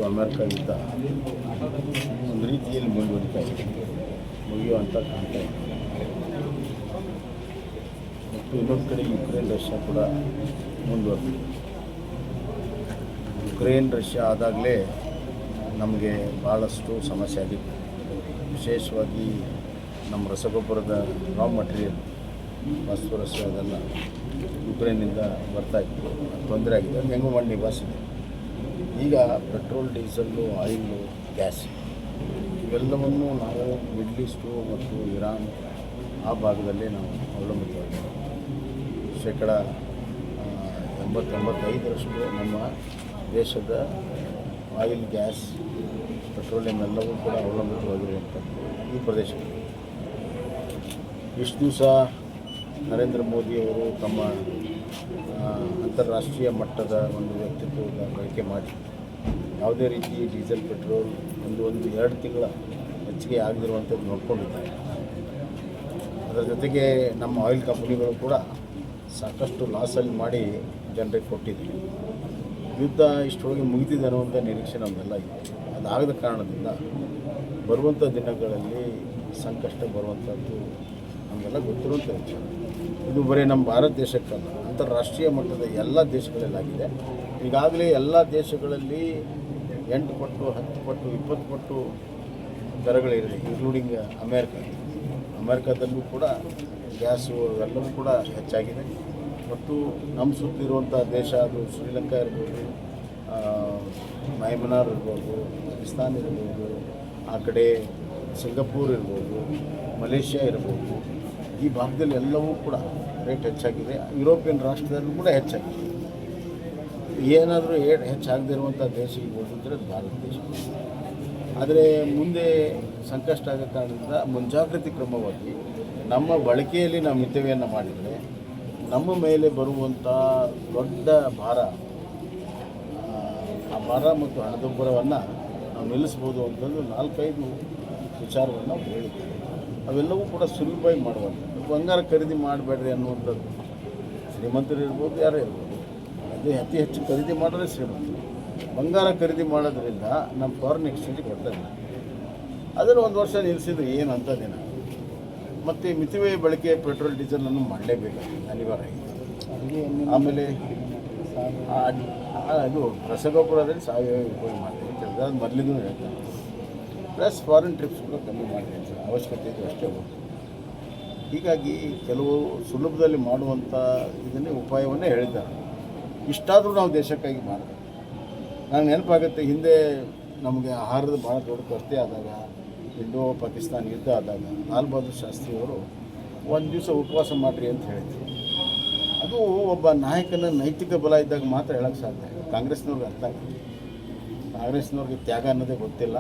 ಮತ್ತು ಅಮೆರಿಕ ಯುದ್ಧ ಒಂದು ರೀತಿಯಲ್ಲಿ ಮುಂದುವರಿತಾ ಇದೆ, ಮುಗಿಯುವಂಥ ಕಾಣ್ತಾ ಇದೆ. ಮತ್ತು ಇನ್ನೊಂದು ಕಡೆ ಯುಕ್ರೇನ್ ರಷ್ಯಾ ಕೂಡ ಮುಂದುವರೆದಿದೆ. ಯುಕ್ರೇನ್ ರಷ್ಯಾ ಆದಾಗಲೇ ನಮಗೆ ಭಾಳಷ್ಟು ಸಮಸ್ಯೆ ಆಗಿತ್ತು. ವಿಶೇಷವಾಗಿ ನಮ್ಮ ರಸಗೊಬ್ಬರದ ರಾ ಮಟೀರಿಯಲ್ ಫಾಸ್ಫರಸ್ ಅದೆಲ್ಲ ಯುಕ್ರೇನಿಂದ ಬರ್ತಾಯಿತ್ತು, ತೊಂದರೆ ಆಗಿದೆ. ಅದು ಹೆಂಗೋ ಮಾಡಿ ನಿಭಾಯಿಸಿದೆ. ಈಗ ಪೆಟ್ರೋಲ್, ಡೀಸೆಲ್ಲು, ಆಯಿಲು, ಗ್ಯಾಸ್ ಇವೆಲ್ಲವನ್ನು ನಾವು ಮಿಡ್ಲ್ ಈಸ್ಟು ಮತ್ತು ಇರಾನ್ ಆ ಭಾಗದಲ್ಲೇ ನಾವು ಅವಲಂಬಿತವಾಗಿದ್ದೇವೆ. ಶೇಕಡ 80-85ರಷ್ಟು ನಮ್ಮ ದೇಶದ ಆಯಿಲ್, ಗ್ಯಾಸ್, ಪೆಟ್ರೋಲಿಯಂ ಎಲ್ಲವೂ ಕೂಡ ಅವಲಂಬಿತವಾಗಿರುವಂಥದ್ದು ಈ ಪ್ರದೇಶದಲ್ಲಿ. ಇಷ್ಟು ದಿವಸ ನರೇಂದ್ರ ಮೋದಿಯವರು ತಮ್ಮ ಅಂತಾರಾಷ್ಟ್ರೀಯ ಮಟ್ಟದ ಒಂದು ವ್ಯಕ್ತಿತ್ವದ ಬಳಕೆ ಮಾಡಿ ಯಾವುದೇ ರೀತಿ ಡೀಸೆಲ್, ಪೆಟ್ರೋಲ್ ಒಂದು 2 ತಿಂಗಳ ಹೆಚ್ಚಿಗೆ ಆಗದಿರುವಂಥದ್ದು ನೋಡ್ಕೊಂಡಿದ್ದಾರೆ. ಅದರ ಜೊತೆಗೆ ನಮ್ಮ ಆಯಿಲ್ ಕಂಪ್ನಿಗಳು ಕೂಡ ಸಾಕಷ್ಟು ಲಾಸಲ್ಲಿ ಮಾಡಿ ಜನರಿಗೆ ಕೊಟ್ಟಿದ್ದೀವಿ. ಯುದ್ಧ ಇಷ್ಟೊಳಗೆ ಮುಗಿದಿದೆ ಅನ್ನುವಂಥ ನಿರೀಕ್ಷೆ ನಮಗೆಲ್ಲ ಇತ್ತು. ಅದಾಗದ ಕಾರಣದಿಂದ ಬರುವಂಥ ದಿನಗಳಲ್ಲಿ ಸಂಕಷ್ಟ ಬರುವಂಥದ್ದು ನಮಗೆಲ್ಲ ಗೊತ್ತಿರುವಂಥ ವಿಚಾರ. ಇದು ಬರೀ ನಮ್ಮ ಭಾರತ ದೇಶಕ್ಕಲ್ಲ, ಅಂತಾರಾಷ್ಟ್ರೀಯ ಮಟ್ಟದ ಎಲ್ಲ ದೇಶಗಳಲ್ಲಾಗಿದೆ. ಈಗಾಗಲೇ ಎಲ್ಲ ದೇಶಗಳಲ್ಲಿ 8 ಪಟ್ಟು, 10 ಪಟ್ಟು, 20 ಪಟ್ಟು ದರಗಳಿದೆ, ಇನ್ಕ್ಲೂಡಿಂಗ್ ಅಮೇರಿಕಾದಲ್ಲೂ ಕೂಡ ಗ್ಯಾಸು ಎಲ್ಲವೂ ಕೂಡ ಹೆಚ್ಚಾಗಿದೆ. ಮತ್ತು ನಮ್ಮ ಸುತ್ತಿರುವಂಥ ದೇಶ, ಅದು ಶ್ರೀಲಂಕಾ ಇರ್ಬೋದು, ಮಯನ್ಮಾರ್ ಇರ್ಬೋದು, ಪಾಕಿಸ್ತಾನ ಇರ್ಬೋದು, ಆ ಕಡೆ ಸಿಂಗಪೂರ್ ಇರ್ಬೋದು, ಮಲೇಷ್ಯಾ ಇರ್ಬೋದು, ಈ ಭಾಗದಲ್ಲಿ ಎಲ್ಲವೂ ಕೂಡ ರೇಟ್ ಹೆಚ್ಚಾಗಿದೆ. ಯುರೋಪಿಯನ್ ರಾಷ್ಟ್ರದಲ್ಲೂ ಕೂಡ ಹೆಚ್ಚಾಗಿದೆ. ಏನಾದರೂ ಹೆಚ್ಚಾಗದೇ ಇರುವಂಥ ದೇಶ ಹೋಗಿದ್ದರೆ ಅದು ಭಾರತ ದೇಶ. ಆದರೆ ಮುಂದೆ ಸಂಕಷ್ಟ ಆಗೋ ಕಾರಣದಿಂದ ಮುಂಜಾಗ್ರತೆ ಕ್ರಮವಾಗಿ ನಮ್ಮ ಬಳಕೆಯಲ್ಲಿ ನಾವು ಮಿತವ್ಯಯನ್ನು ಮಾಡಿದರೆ ನಮ್ಮ ಮೇಲೆ ಬರುವಂಥ ದೊಡ್ಡ ಭಾರ, ಆ ಭಾರ ಮತ್ತು ಹಣದುಬ್ಬರವನ್ನು ನಾವು ನಿಲ್ಲಿಸ್ಬೋದು ಅಂತಂದು 4-5 ವಿಚಾರವನ್ನು ನಾವು ಹೇಳಿದ್ದೇವೆ. ಅವೆಲ್ಲವೂ ಕೂಡ ಸುಲಭವಾಗಿ ಮಾಡುವಂಥದ್ದು. ಬಂಗಾರ ಖರೀದಿ ಮಾಡಬೇಡ್ರಿ ಅನ್ನುವಂಥದ್ದು. ಶ್ರೀಮಂತರು ಇರ್ಬೋದು, ಯಾರೇ ಇರ್ಬೋದು, ಅದೇ ಅತಿ ಹೆಚ್ಚು ಖರೀದಿ ಮಾಡಿದ್ರೆ ಶ್ರೀಮಂತರು. ಬಂಗಾರ ಖರೀದಿ ಮಾಡೋದ್ರಿಂದ ನಮ್ಮ ಫಾರಿನ್ ಎಕ್ಸ್ಚೇಂಜಿಗೆ ಕೊಡ್ತಾರೆ. ಅದನ್ನು 1 ವರ್ಷ ನಿಲ್ಲಿಸಿದ್ರೆ ಏನು ಅಂಥದ್ದೇನ. ಮತ್ತು ಮಿತವ್ಯಯ ಬಳಕೆ ಪೆಟ್ರೋಲ್, ಡೀಸೆಲನ್ನು ಮಾಡಲೇಬೇಕಾಗಿದೆ, ಅನಿವಾರ್ಯ ಆಗಿದೆ. ಆಮೇಲೆ ಅದು ರಸಗೊಬ್ಬರದಲ್ಲಿ ಸಾವಯವ ಉಪಯೋಗ ಮಾಡಿದೆ ಅಂತ ಹೇಳಿದ್ರೆ ಅದು ಮೊದಲಿಗೂ ಹೇಳ್ತಾರೆ. ಪ್ಲಸ್ ಫಾರಿನ್ ಟ್ರಿಪ್ಸ್ ಕೂಡ ಕಮ್ಮಿ ಮಾಡಿದೆ ಅಂತ ಅವಶ್ಯಕತೆ ಇದೆ ಅಷ್ಟೇ ಹೋಗ್ತದೆ. ಹೀಗಾಗಿ ಕೆಲವು ಸುಲಭದಲ್ಲಿ ಮಾಡುವಂಥ ಇದನ್ನೇ ಉಪಾಯವನ್ನೇ ಹೇಳಿದ್ದಾರೆ. ಇಷ್ಟಾದರೂ ನಾವು ದೇಶಕ್ಕಾಗಿ ಮಾಡಬೇಕು. ನಂಗೆ ನೆನಪಾಗುತ್ತೆ, ಹಿಂದೆ ನಮಗೆ ಆಹಾರದ ಭಾಳ ದೊಡ್ಡ ಕೊರತೆ ಆದಾಗ, ಇಂಡೋ ಪಾಕಿಸ್ತಾನ ಯುದ್ಧ ಆದಾಗ ಲಾಲ್ ಬಹದ್ದೂರ್ ಶಾಸ್ತ್ರಿಯವರು 1 ದಿವಸ ಉಪವಾಸ ಮಾಡಿರಿ ಅಂತ ಹೇಳಿದ್ರು. ಅದು ಒಬ್ಬ ನಾಯಕನ ನೈತಿಕ ಬಲ ಇದ್ದಾಗ ಮಾತ್ರ ಹೇಳೋಕ್ಕೆ ಸಾಧ್ಯ. ಕಾಂಗ್ರೆಸ್ನವ್ರಿಗೆ ಅರ್ಥ ಆಗುತ್ತೆ. ಕಾಂಗ್ರೆಸ್ನವ್ರಿಗೆ ತ್ಯಾಗ ಅನ್ನೋದೇ ಗೊತ್ತಿಲ್ಲ,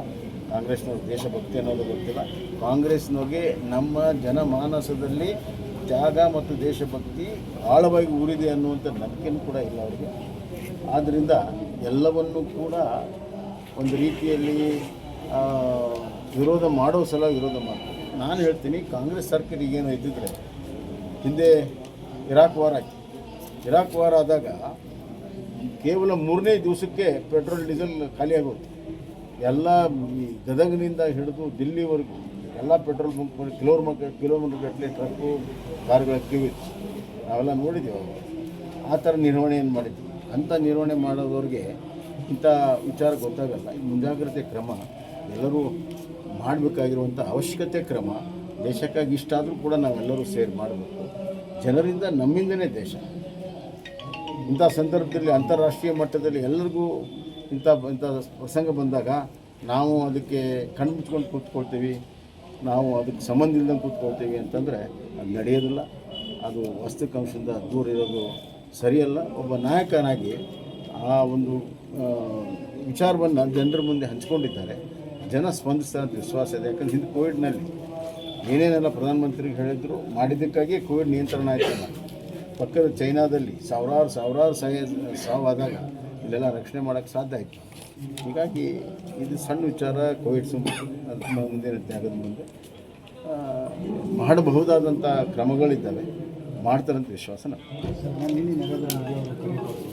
ಕಾಂಗ್ರೆಸ್ನವ್ರಿಗೆ ದೇಶಭಕ್ತಿ ಅನ್ನೋದು ಗೊತ್ತಿಲ್ಲ. ಕಾಂಗ್ರೆಸ್ನವ್ರಿಗೆ ನಮ್ಮ ಜನಮಾನಸದಲ್ಲಿ ತ್ಯಾಗ ಮತ್ತು ದೇಶಭಕ್ತಿ ಆಳವಾಗಿ ಊರಿದೆ ಅನ್ನುವಂಥ ನಂಬಿಕೆಯೂ ಕೂಡ ಇಲ್ಲ ಅವರಿಗೆ. ಆದ್ದರಿಂದ ಎಲ್ಲವನ್ನೂ ಕೂಡ ಒಂದು ರೀತಿಯಲ್ಲಿ ವಿರೋಧ ಮಾಡೋ ಸಲ ವಿರೋಧ ಮಾಡ್ತಾರೆ. ನಾನು ಹೇಳ್ತೀನಿ, ಕಾಂಗ್ರೆಸ್ ಸರ್ಕಾರ ಈಗೇನು ಇದ್ದಿದ್ರೆ ಹಿಂದೆ ಇರಾಕ್ ವಾರ ಆದಾಗ ಕೇವಲ 3ನೇ ದಿವಸಕ್ಕೆ ಪೆಟ್ರೋಲ್, ಡೀಸೆಲ್ ಖಾಲಿಯಾಗೋದು. ಎಲ್ಲ ಗದಗಿನಿಂದ ಹಿಡಿದು ದಿಲ್ಲಿವರೆಗೂ ಎಲ್ಲ ಪೆಟ್ರೋಲ್ ಬಂಕ್ ಕಿಲೋಮೀಟರ್ ಗಟ್ಟಲೆ ಟ್ರಕ್ಕು, ಕಾರುಗಳ ಕ್ಯೂ ಇತ್ತು. ನಾವೆಲ್ಲ ನೋಡಿದ್ದೀವಿ. ಆ ಥರ ನಿರ್ವಹಣೆಯನ್ನು ಮಾಡಿದ್ವಿ. ಅಂಥ ನಿರ್ವಹಣೆ ಮಾಡೋದವ್ರಿಗೆ ಇಂಥ ವಿಚಾರ ಗೊತ್ತಾಗಲ್ಲ. ಈ ಮುಂಜಾಗ್ರತೆ ಕ್ರಮ ಎಲ್ಲರೂ ಮಾಡಬೇಕಾಗಿರುವಂಥ ಅವಶ್ಯಕತೆ ಕ್ರಮ. ದೇಶಕ್ಕಾಗಿ ಇಷ್ಟಾದರೂ ಕೂಡ ನಾವೆಲ್ಲರೂ ಸೇರಿ ಮಾಡಬೇಕು. ಜನರಿಂದ ನಮ್ಮಿಂದನೇ ದೇಶ. ಇಂಥ ಸಂದರ್ಭದಲ್ಲಿ ಅಂತಾರಾಷ್ಟ್ರೀಯ ಮಟ್ಟದಲ್ಲಿ ಎಲ್ಲರಿಗೂ ಇಂಥ ಪ್ರಸಂಗ ಬಂದಾಗ ನಾವು ಅದಕ್ಕೆ ಕಣ್ಮುಚ್ಕೊಂಡು ಕೂತ್ಕೊಳ್ತೀವಿ, ನಾವು ಅದಕ್ಕೆ ಸಂಬಂಧ ಇಲ್ದಂಗೆ ಕೂತ್ಕೊಳ್ತೀವಿ ಅಂತಂದರೆ ಅದು ನಡೆಯೋದಿಲ್ಲ. ಅದು ವಾಸ್ತವಿಕಾಂಶದಿಂದ ದೂರ ಇರೋದು ಸರಿಯಲ್ಲ. ಒಬ್ಬ ನಾಯಕನಾಗಿ ಆ ಒಂದು ವಿಚಾರವನ್ನು ಜನರ ಮುಂದೆ ಹಂಚ್ಕೊಂಡಿದ್ದಾರೆ. ಜನ ಸ್ಪಂದಿಸ್ತಾರೆ ಅಂತ ವಿಶ್ವಾಸ ಇದೆ. ಯಾಕಂದ್ರೆ ಹಿಂದೆ ಕೋವಿಡ್ನಲ್ಲಿ ಏನೇನೆಲ್ಲ ಪ್ರಧಾನಮಂತ್ರಿಗೆ ಹೇಳಿದ್ರು ಮಾಡಿದ್ದಕ್ಕಾಗಿ ಕೋವಿಡ್ ನಿಯಂತ್ರಣ ಆಯ್ತಲ್ಲ. ಪಕ್ಕದ ಚೈನಾದಲ್ಲಿ ಸಾವಿರಾರು ಸಾವಾದಾಗ ಇಲ್ಲೆಲ್ಲ ರಕ್ಷಣೆ ಮಾಡೋಕ್ಕೆ ಸಾಧ್ಯ ಆಯಿತು. ಹೀಗಾಗಿ ಇದು ಸಣ್ಣ ವಿಚಾರ. ಕೋವಿಡ್ ಮುಂದಿನ ತ್ಯಾಗದ ಮುಂದೆ ಮಾಡಬಹುದಾದಂಥ ಕ್ರಮಗಳಿದ್ದಾವೆ, ಮಾಡ್ತಾರಂತ ವಿಶ್ವಾಸ ನಮಗೆ.